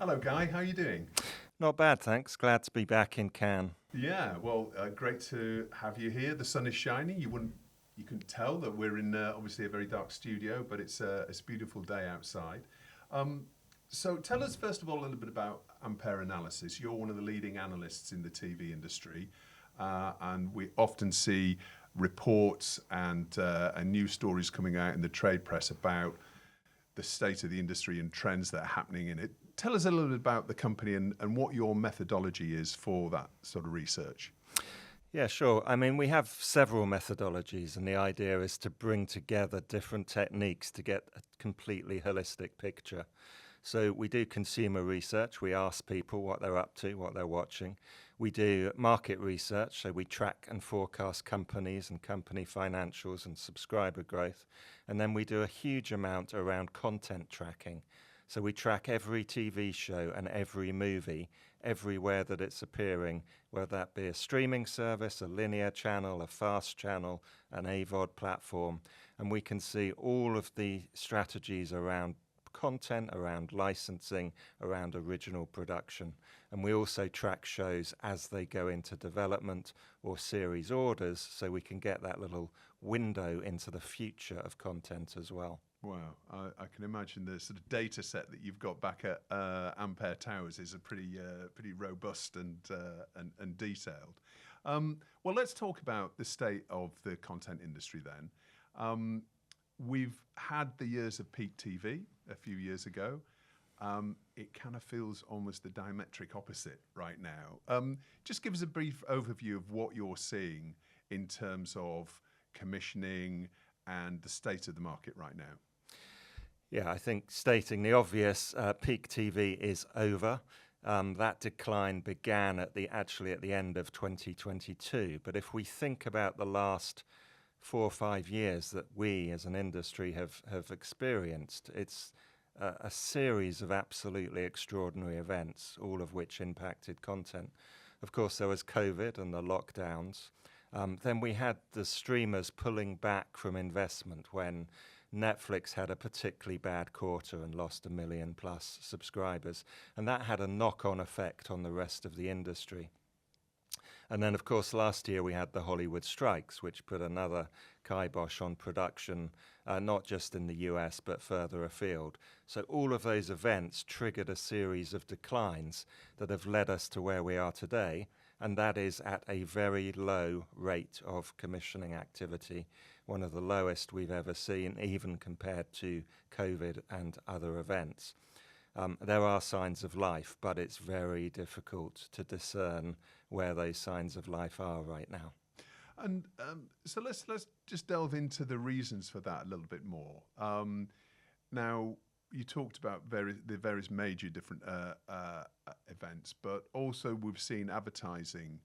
Hello, Guy. How are you doing? Not bad, thanks. Glad to be back in Cannes. Yeah, well, great to have you here. The sun is shining. You can tell that we're in obviously a very dark studio, but it's a beautiful day outside. Um, so tell us first of all a little bit about Ampere Analysis. You're one of the leading analysts in the TV industry, and we often see reports and news stories coming out in the trade press about the state of the industry and trends that are happening in it. Tell us a little bit about the company and what your methodology is for that sort of research. Yeah, sure. I mean, we have several methodologies, and the idea is to bring together different techniques to get a completely holistic picture. So we do consumer research. We ask people what they're up to, what they're watching. We do market research, so we track and forecast companies and company financials and subscriber growth. And then we do a huge amount around content tracking. So we track every TV show and every movie everywhere that it's appearing, whether that be a streaming service, a linear channel, a fast channel, an AVOD platform. And we can see all of the strategies around content, around licensing, around original production. And we also track shows as they go into development or series orders, so we can get that little window into the future of content as well. Wow, I can imagine the sort of data set that you've got back at Ampere Towers is a pretty robust and detailed. Well, let's talk about the state of the content industry then. We've had the years of peak TV a few years ago. It kind of feels almost the diametric opposite right now. Just give us a brief overview of what you're seeing in terms of commissioning and the state of the market right now. Yeah, I think stating the obvious, peak TV is over. That decline began actually at the end of 2022. But if we think about the last 4 or 5 years that we as an industry have experienced, it's a series of absolutely extraordinary events, all of which impacted content. Of course, there was COVID and the lockdowns. Then we had the streamers pulling back from investment when Netflix had a particularly bad quarter and lost 1 million plus subscribers. And that had a knock-on effect on the rest of the industry. And then, of course, last year we had the Hollywood strikes, which put another kibosh on production, not just in the US, but further afield. So all of those events triggered a series of declines that have led us to where we are today, and that is at a very low rate of commissioning activity, one of the lowest we've ever seen, even compared to COVID and other events. There are signs of life, but it's very difficult to discern where those signs of life are right now. And so let's just delve into the reasons for that a little bit more. Now, you talked about the various major different events, but also we've seen advertising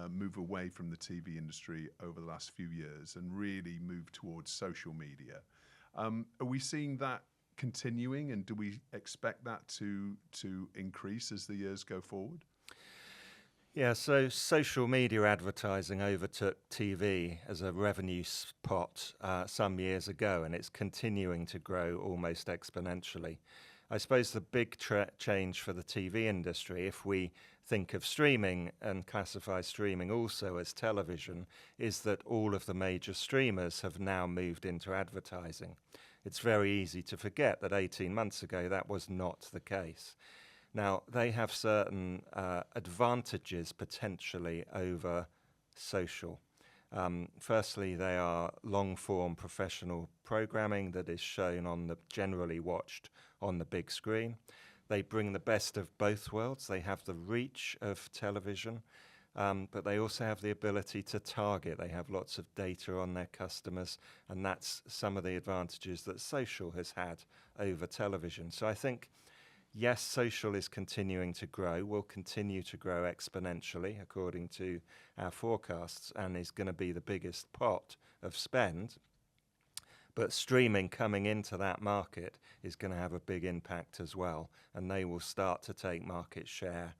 move away from the TV industry over the last few years and really move towards social media. Are we seeing that continuing, and do we expect that to increase as the years go forward? Yeah, so social media advertising overtook TV as a revenue spot some years ago, and it's continuing to grow almost exponentially. I suppose the big change for the TV industry, if we think of streaming and classify streaming also as television, is that all of the major streamers have now moved into advertising. It's very easy to forget that 18 months ago that was not the case. Now, they have certain advantages potentially over social. Firstly, they are long-form professional programming that is shown generally watched on the big screen. They bring the best of both worlds. They have the reach of television, but they also have the ability to target. They have lots of data on their customers, and that's some of the advantages that social has had over television. So I think, yes, social is continuing to grow, will continue to grow exponentially according to our forecasts, and is going to be the biggest pot of spend. But streaming coming into that market is going to have a big impact as well, and they will start to take market share,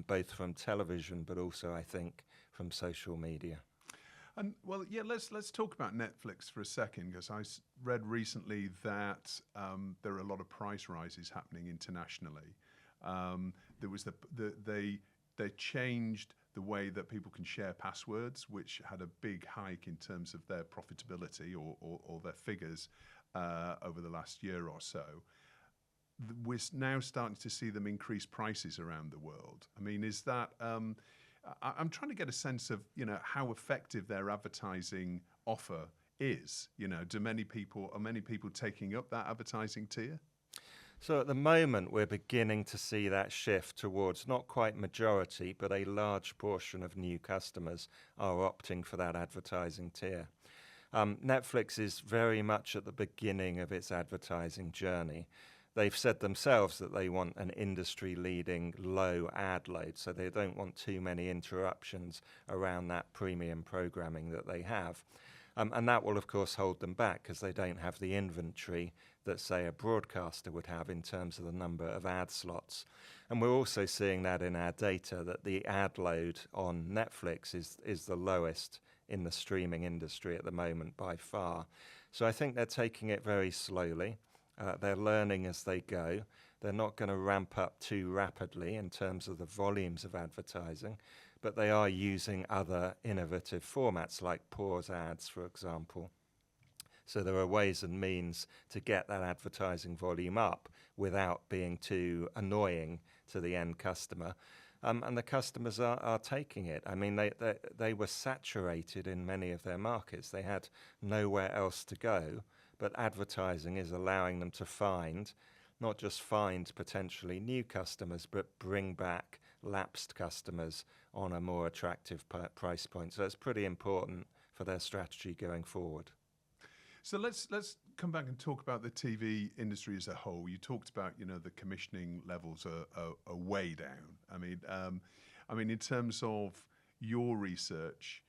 both from television, but also, I think, from social media. And well, yeah, let's talk about Netflix for a second, because I read recently that there are a lot of price rises happening internationally. There was they changed the way that people can share passwords, which had a big hike in terms of their profitability or their figures over the last year or so. We're now starting to see them increase prices around the world. I mean, is that? I'm trying to get a sense of how effective their advertising offer is. Are many people taking up that advertising tier? So at the moment, we're beginning to see that shift towards not quite majority, but a large portion of new customers are opting for that advertising tier. Netflix is very much at the beginning of its advertising journey. They've said themselves that they want an industry-leading low ad load, so they don't want too many interruptions around that premium programming that they have. And that will, of course, hold them back because they don't have the inventory that, say, a broadcaster would have in terms of the number of ad slots. And we're also seeing that in our data, that the ad load on Netflix is the lowest in the streaming industry at the moment by far. So I think they're taking it very slowly. They're learning as they go. They're not going to ramp up too rapidly in terms of the volumes of advertising, but they are using other innovative formats like pause ads, for example. So there are ways and means to get that advertising volume up without being too annoying to the end customer. And the customers are taking it. I mean, they were saturated in many of their markets. They had nowhere else to go, but advertising is allowing them to not just find potentially new customers, but bring back lapsed customers on a more attractive price point. So it's pretty important for their strategy going forward. So let's come back and talk about the TV industry as a whole. You talked about the commissioning levels are way down. I mean in terms of your research,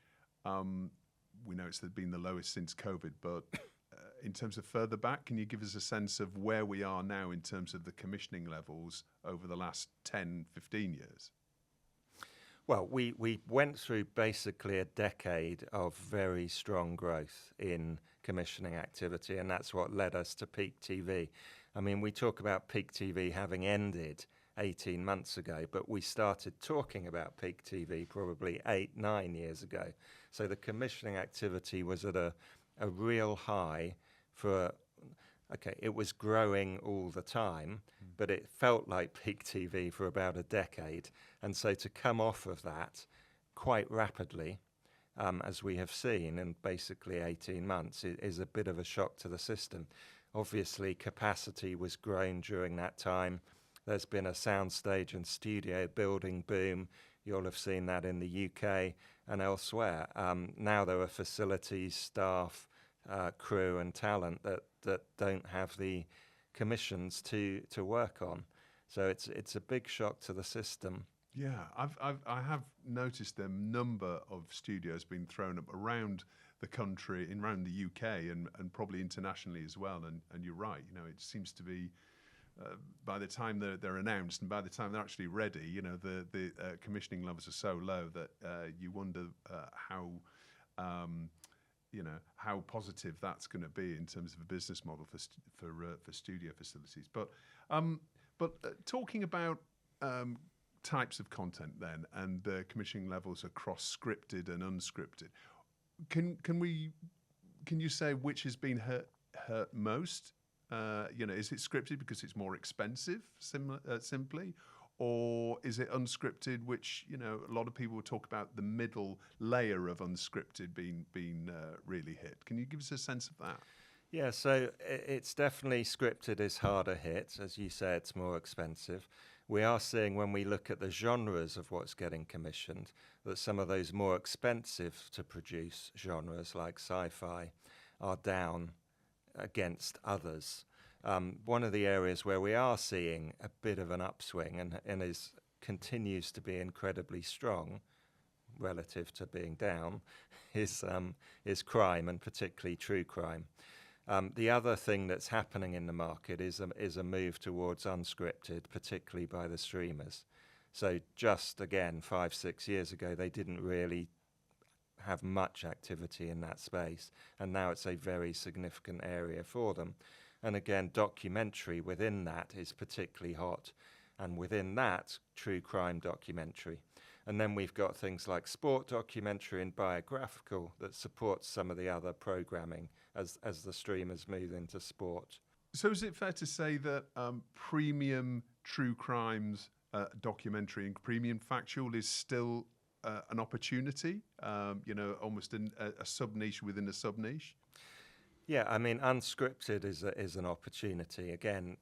we know it's been the lowest since COVID, but in terms of further back, can you give us a sense of where we are now in terms of the commissioning levels over the last 10, 15 years? Well, we went through basically a decade of very strong growth in commissioning activity, and that's what led us to peak TV. I mean, we talk about peak TV having ended 18 months ago, but we started talking about peak TV probably 8-9 years ago. So the commissioning activity was at a real high it was growing all the time, but it felt like peak TV for about a decade. And so to come off of that quite rapidly, as we have seen in basically 18 months, is a bit of a shock to the system. Obviously, capacity was grown during that time. There's been a soundstage and studio building boom. You'll have seen that in the UK and elsewhere. Now there are facilities, staff, crew and talent that don't have the commissions to work on. So it's a big shock to the system. Yeah, I have noticed a number of studios being thrown up around the country, around the UK and probably internationally as well. And you're right, it seems to be by the time they're announced and by the time they're actually ready, the commissioning levels are so low that you wonder how positive that's going to be in terms of a business model for studio facilities. But talking about types of content then and the commissioning levels across scripted and unscripted, can you say which has been hurt most? Is it scripted because it's more expensive, simply? Or is it unscripted, which, a lot of people talk about the middle layer of unscripted being really hit? Can you give us a sense of that? Yeah, so it's definitely scripted is harder hit. As you say, it's more expensive. We are seeing when we look at the genres of what's getting commissioned, that some of those more expensive to produce genres like sci-fi are down against others. One of the areas where we are seeing a bit of an upswing and continues to be incredibly strong relative to being down is crime, and particularly true crime. The other thing that's happening in the market is a move towards unscripted, particularly by the streamers. So just again 5-6 years ago, they didn't really have much activity in that space, and now it's a very significant area for them. And again, documentary within that is particularly hot. and within that, true crime documentary. And then we've got things like sport documentary and biographical that supports some of the other programming as the streamers move into sport. So is it fair to say that premium true crimes documentary and premium factual is still an opportunity, almost a sub-niche within a sub-niche? Yeah, I mean, unscripted is an opportunity. Again,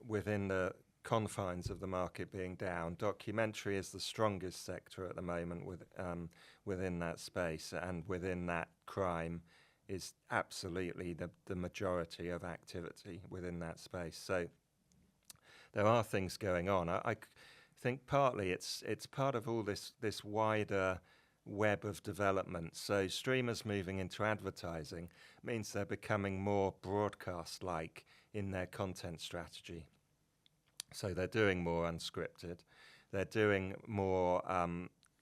within the confines of the market being down, documentary is the strongest sector at the moment within that space, and within that, crime is absolutely the majority of activity within that space. So there are things going on. I think partly it's part of all this wider web of development. So streamers moving into advertising means they're becoming more broadcast-like in their content strategy. So they're doing more unscripted. They're doing more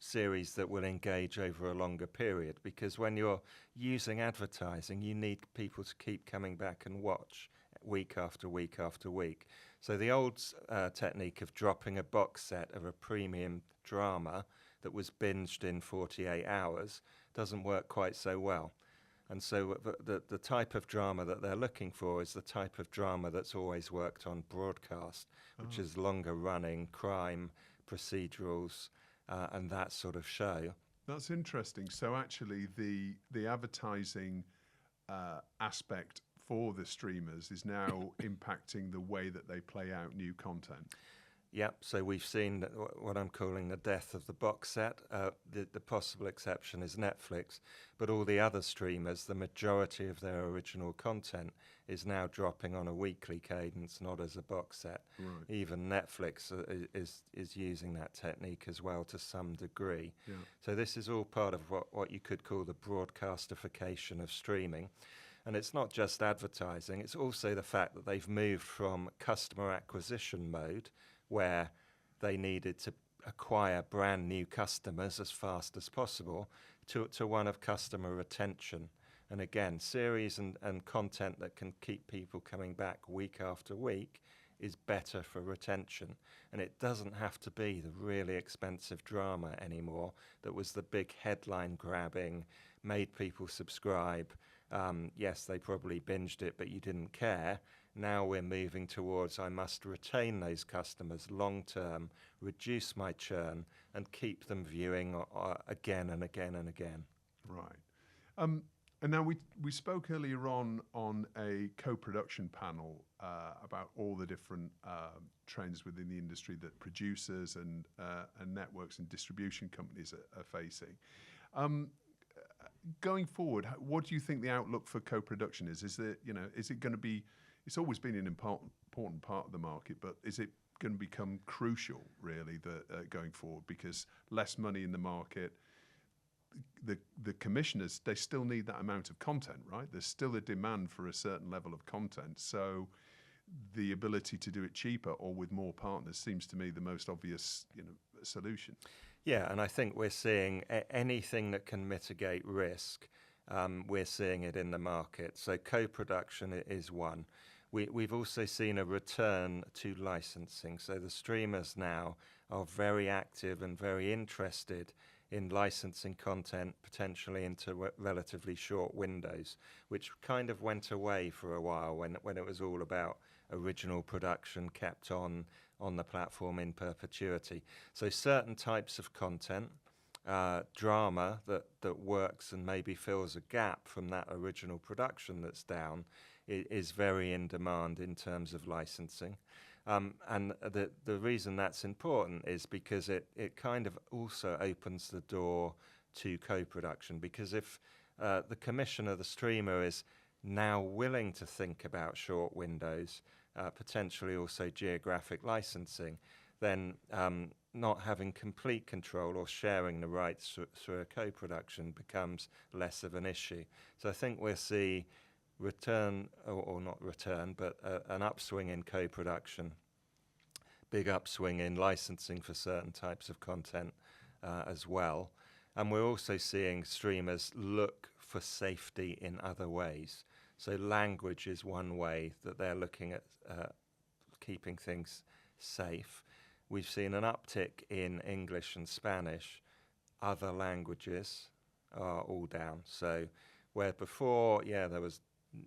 series that will engage over a longer period, because when you're using advertising, you need people to keep coming back and watch week after week after week. So the old technique of dropping a box set of a premium drama that was binged in 48 hours doesn't work quite so well. And so the type of drama that they're looking for is the type of drama that's always worked on broadcast, which is longer running crime, procedurals, and that sort of show. That's interesting. So actually the advertising aspect for the streamers is now impacting the way that they play out new content. Yep, so we've seen what I'm calling the death of the box set. The possible exception is Netflix, but all the other streamers, the majority of their original content is now dropping on a weekly cadence, not as a box set. Right. Even Netflix is using that technique as well to some degree. Yeah. So this is all part of what you could call the broadcastification of streaming. And it's not just advertising, it's also the fact that they've moved from customer acquisition mode, where they needed to acquire brand new customers as fast as possible, to one of customer retention. And again, series and content that can keep people coming back week after week is better for retention. And it doesn't have to be the really expensive drama anymore that was the big headline grabbing, made people subscribe. Yes, they probably binged it, but you didn't care. Now we're moving towards, I must retain those customers long term, reduce my churn, and keep them viewing again and again and again. Right. And now we spoke earlier on a co-production panel about all the different trends within the industry that producers and networks and distribution companies are facing. Going forward, what do you think the outlook for co-production is? Is it going to be? It's always been an important part of the market, but is it going to become crucial, really, going forward? Because less money in the market, the commissioners, they still need that amount of content, right? There's still a demand for a certain level of content. So the ability to do it cheaper or with more partners seems to me the most obvious, solution. Yeah, and I think we're seeing anything that can mitigate risk. We're seeing it in the market. So co-production is one. We've also seen a return to licensing. So the streamers now are very active and very interested in licensing content, potentially into relatively short windows, which kind of went away for a while when it was all about original production kept on the platform in perpetuity. So certain types of content, drama that works and maybe fills a gap from that original production that's down, is very in demand in terms of licensing. And the reason that's important is because it kind of also opens the door to co-production, because if the commissioner, the streamer, is now willing to think about short windows, potentially also geographic licensing, then not having complete control or sharing the rights through a co-production becomes less of an issue. So I think we'll see return, or not return, but an upswing in co-production, big upswing in licensing for certain types of content as well. And we're also seeing streamers look for safety in other ways. So language is one way that they're looking at keeping things safe. We've seen an uptick in English and Spanish. Other languages are all down. So where before, there was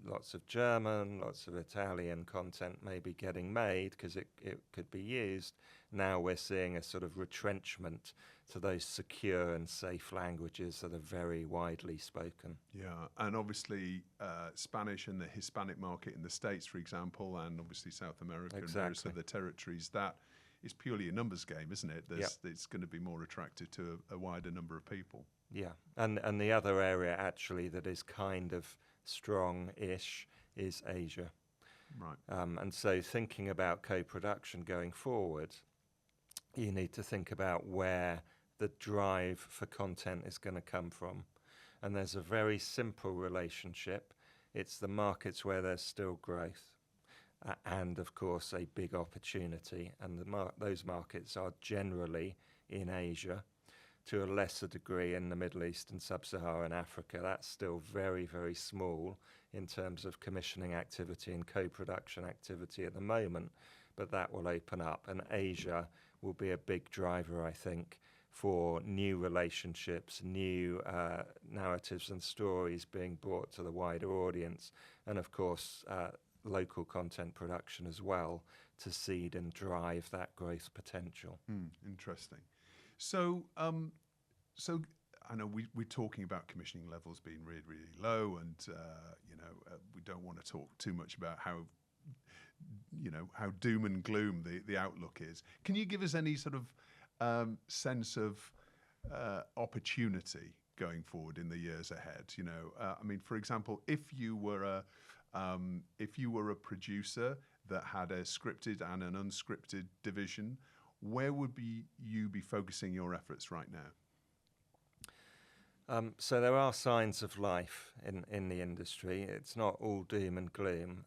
lots of German, lots of Italian content maybe getting made because it could be used, now we're seeing a sort of retrenchment to those secure and safe languages that are very widely spoken. Yeah, and obviously Spanish and the Hispanic market in the States, for example, and obviously South America and various other territories, that is purely a numbers game, isn't it? It's going to be more attractive to a wider number of people. Yeah, and the other area actually that is kind of strong-ish is Asia. Right. And so thinking about co-production going forward, you need to think about where the drive for content is going to come from. And there's a very simple relationship. It's the markets where there's still growth and, of course, a big opportunity. And those markets are generally in Asia, to a lesser degree in the Middle East and Sub-Saharan Africa. That's still very, very small in terms of commissioning activity and co-production activity at the moment, but that will open up. And Asia will be a big driver, I think, for new relationships, new narratives and stories being brought to the wider audience, and of course, local content production as well to seed and drive that growth potential. Interesting. So I know we're talking about commissioning levels being really, really low, and we don't want to talk too much about how doom and gloom the outlook is. Can you give us any sort of sense of opportunity going forward in the years ahead? I mean, for example, if you were a producer that had a scripted and an unscripted division, where would you be focusing your efforts right now? So there are signs of life in the industry. It's not all doom and gloom.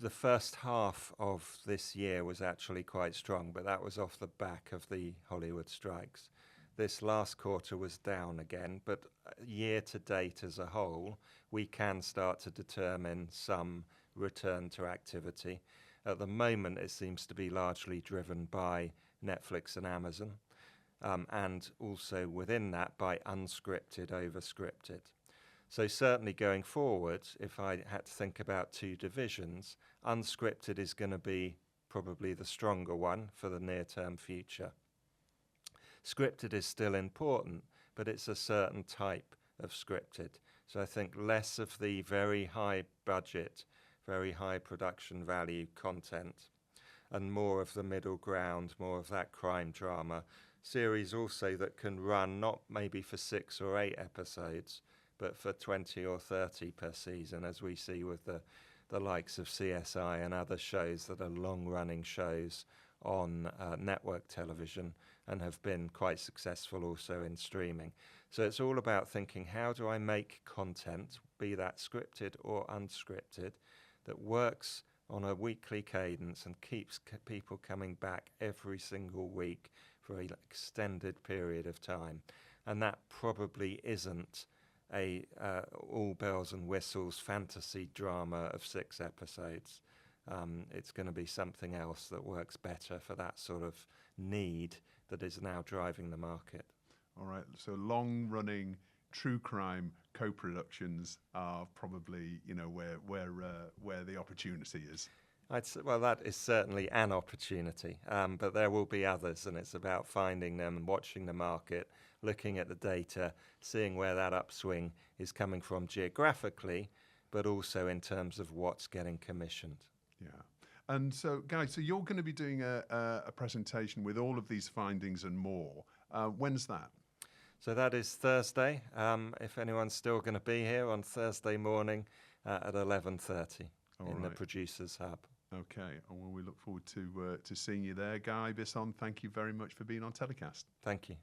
The first half of this year was actually quite strong, but that was off the back of the Hollywood strikes. This last quarter was down again, but year to date as a whole, we can start to determine some return to activity. At the moment, it seems to be largely driven by Netflix and Amazon, and also within that by unscripted over scripted. So certainly going forward, if I had to think about two divisions, unscripted is going to be probably the stronger one for the near-term future. Scripted is still important, but it's a certain type of scripted. So I think less of the very high budget, very high production value content, and more of the middle ground, more of that crime drama series also that can run not maybe for 6 or 8 episodes, but for 20 or 30 per season, as we see with the likes of CSI and other shows that are long-running shows on network television and have been quite successful also in streaming. So it's all about thinking, how do I make content, be that scripted or unscripted, that works on a weekly cadence and keeps people coming back every single week for an extended period of time. And that probably isn't a all bells and whistles fantasy drama of 6 episodes. It's going to be something else that works better for that sort of need that is now driving the market. All right, so long-running true crime co-productions are probably, where the opportunity is. Well, that is certainly an opportunity, but there will be others, and it's about finding them and watching the market, looking at the data, seeing where that upswing is coming from geographically, but also in terms of what's getting commissioned. Yeah. And so, guys, so you're going to be doing a presentation with all of these findings and more. When's that? So that is Thursday, if anyone's still going to be here on Thursday morning at 11:30 in the Producers Hub. Okay, well, we look forward to seeing you there. Guy Bisson, thank you very much for being on Tellycast. Thank you.